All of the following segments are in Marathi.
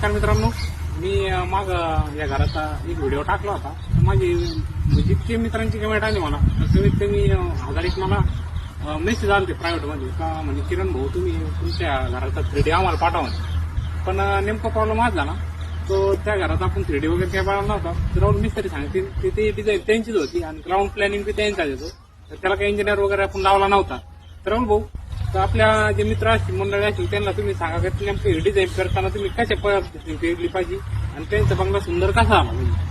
नमस्कार मित्रांनो, मी माग या घराचा एक व्हिडिओ टाकला होता. माझी जितके मित्रांची कमेंट आली मला कमीत कमी 1000 मला मेसेज आले प्रायव्हेट मध्ये का म्हणजे किरण भाऊ तुम्ही तुमच्या घराचा 3D आम्हाला पाठवा. पण नेमका प्रॉब्लेम आज झाला तो त्या घरात आपण 3D वगैरे काय बनवला नव्हता. राहुल मिस्त्री सांगते ते डिझाईन त्यांचीच होती आणि ग्राउंड प्लॅनिंग बी त्यांचा येतो. तर त्याला काही इंजिनियर वगैरे आपण लावला नव्हता. तर राहुल भाऊ, तर आपल्या जे मित्र असतील मंडळी असतील त्यांना तुम्ही सांगा की नेमकं डिझाईन करताना तुम्ही कशा पद्धतीने केली पाहिजे आणि त्यांचा बंगला सुंदर कसा आला पाहिजे.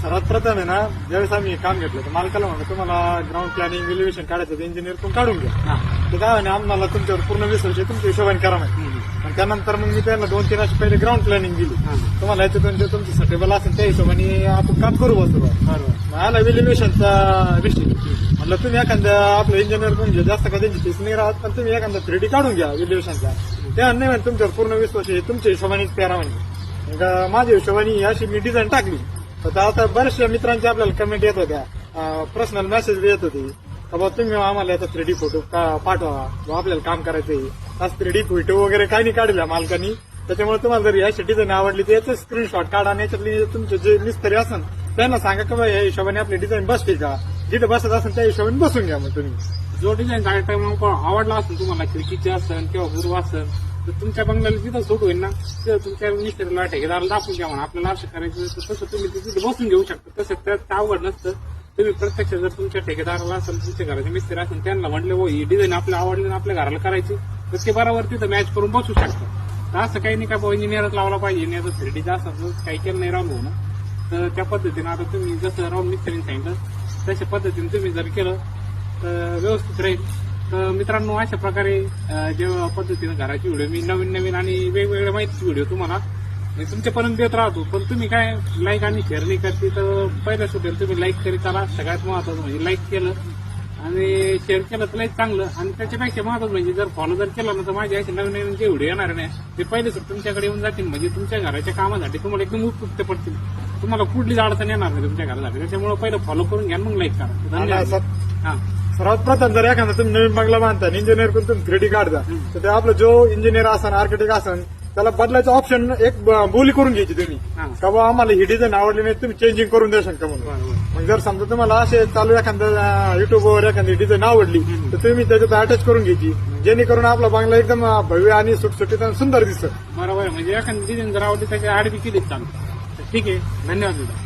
सर्वात प्रथम आहे ना, ज्यावेळेस आम्ही काम घेतलं तर मालकाला म्हणलं तुम्हाला ग्राउंड प्लॅनिंग एलिव्हेशन काढायचं इंजिनियर कोण काढून घ्या. तर काय म्हणे आम्हाला तुमच्यावर पूर्ण विश्वास आहे, तुमच्या हिशोबाने करा माहिती. पण त्यानंतर मग मी त्यांना 2-3 वर्ष पहिले ग्राउंड प्लॅनिंग दिली. तुम्हाला याच्यातून जे तुमचं सटेबल असेल त्या हिशोबाने आपण काम करू बसतो. बरोबर आला एलिव्हेशनचा विषय म्हटलं तुम्ही एखाद्या आपलं इंजिनियर कोण घ्या, जास्त का त्यांची फीस नाही राहत, पण तुम्ही एखादा 3D काढून घ्या एलिव्हेशनचा. त्या नाही म्हणजे तुमच्यावर पूर्ण विश्वास आहे, तुमच्या हिशोबानेच प्यारा म्हणजे माझ्या हिशोबाने अशी मी डिझाईन टाकली. तर आता बऱ्याचशा मित्रांची आपल्याला कमेंट येत होत्या, पर्सनल मेसेज येत होते का बाबा तुम्ही आम्हाला याचा 3D फोटो पाठवा, आपल्याला काम करायचंय. आज 3D फोटो वगैरे काही नाही काढल्या मालकांनी. त्याच्यामुळे तुम्हाला जर याची डिझाईन आवडली तर याचं स्क्रीनशॉट काढा आणि याच्यातली तुमचे जे मिस्त्री असेल त्यांना सांगा की बाबा या हिशोबाने आपली डिझाईन बसते का, जिथे बसत असेल त्या हिशोबाने बसून घ्या. मग तुम्ही जो डिझाईन आवडला असेल तुम्हाला, खिडकीचे असेल किंवा गुरु असेल, तर तुमच्या बंगल्याला जिथं सूट होईल ना तिथं तुमच्या मिस्त्रीला ठेकेदाराला दाखवून घ्या म्हणा आपल्याला असं करायचं. तर तसं तुम्ही तिथे बसून घेऊ शकता. तसं त्यात अवघड नसतं. तुम्ही प्रत्यक्ष जर तुमच्या ठेकेदाराला असेल, तुमच्या घराचे मिस्त्री असेल, त्यांना म्हटले हो ही डिझाईन आपल्याला आवडली ना आपल्या घराला करायची, तर ते बरोबर तिथं मॅच करून बसू शकतात. तर असं काही नाही का इंजिनियरच लावला पाहिजे आणि आता 3D असं काही केलं नाही राहून ना. तर त्या पद्धतीने आता तुम्ही जसं राहून मिस्त्रीने सांगितलं तशा पद्धतीने तुम्ही जर केलं तर व्यवस्थित राहील. तर मित्रांनो, अशा प्रकारे जेव्हा पद्धतीने घराची व्हिडिओ मी नवीन आणि वेगवेगळ्या माहितीची व्हिडिओ तुम्हाला तुमच्यापर्यंत देत राहतो. पण तुम्ही काय लाईक आणि शेअर नाही करते, तर पहिल्या सुटेल तुम्ही लाईक करीत आला. सगळ्यात महत्वाचं म्हणजे लाईक केलं आणि शेअर केलं तर लाईक चांगलं. आणि त्याच्यापेक्षा महत्वाचं म्हणजे जर फॉलो जर केलं ना तर माझे असे नवीन जे व्हिडिओ येणार नाही ते पहिले सुट तुमच्याकडे येऊन जातील. म्हणजे तुमच्या घराच्या कामासाठी तुम्हाला एकदम उपयुक्त पडतील. तुम्हाला कुठलीच अडचण येणार नाही तुमच्या घरासाठी. त्याच्यामुळे पहिलं फॉलो करून घ्या, मग लाईक करा. धन्यवाद. सर्वात प्रथम जर एखादा तुम्ही नवीन बंगला बांधता इंजिनियर करून तुम्ही 3D काढता, तर ते आपलं जो इंजिनियर असन आर्किटेक्ट असन त्याला बदलायचं ऑप्शन एक बोली करून घ्यायची तुम्ही का बाबा आम्हाला ही डिझाईन आवडली नाही, तुम्ही चेंजिंग करून द्या शकता म्हणून. मग जर समजा तुम्हाला असे चालू एखाद्या युट्यूबवर एखादी डिझाईन आवडली तर तुम्ही त्याच्यात अटॅच करून घ्यायची, जेणेकरून आपला बंगला एकदम भव्य आणि सुटसुटीत आणि सुंदर दिसत. बरोबर. म्हणजे एखादी डिझाईन जर आवडली त्याच्या आडवी केली चालतं. ठीक आहे, धन्यवाद.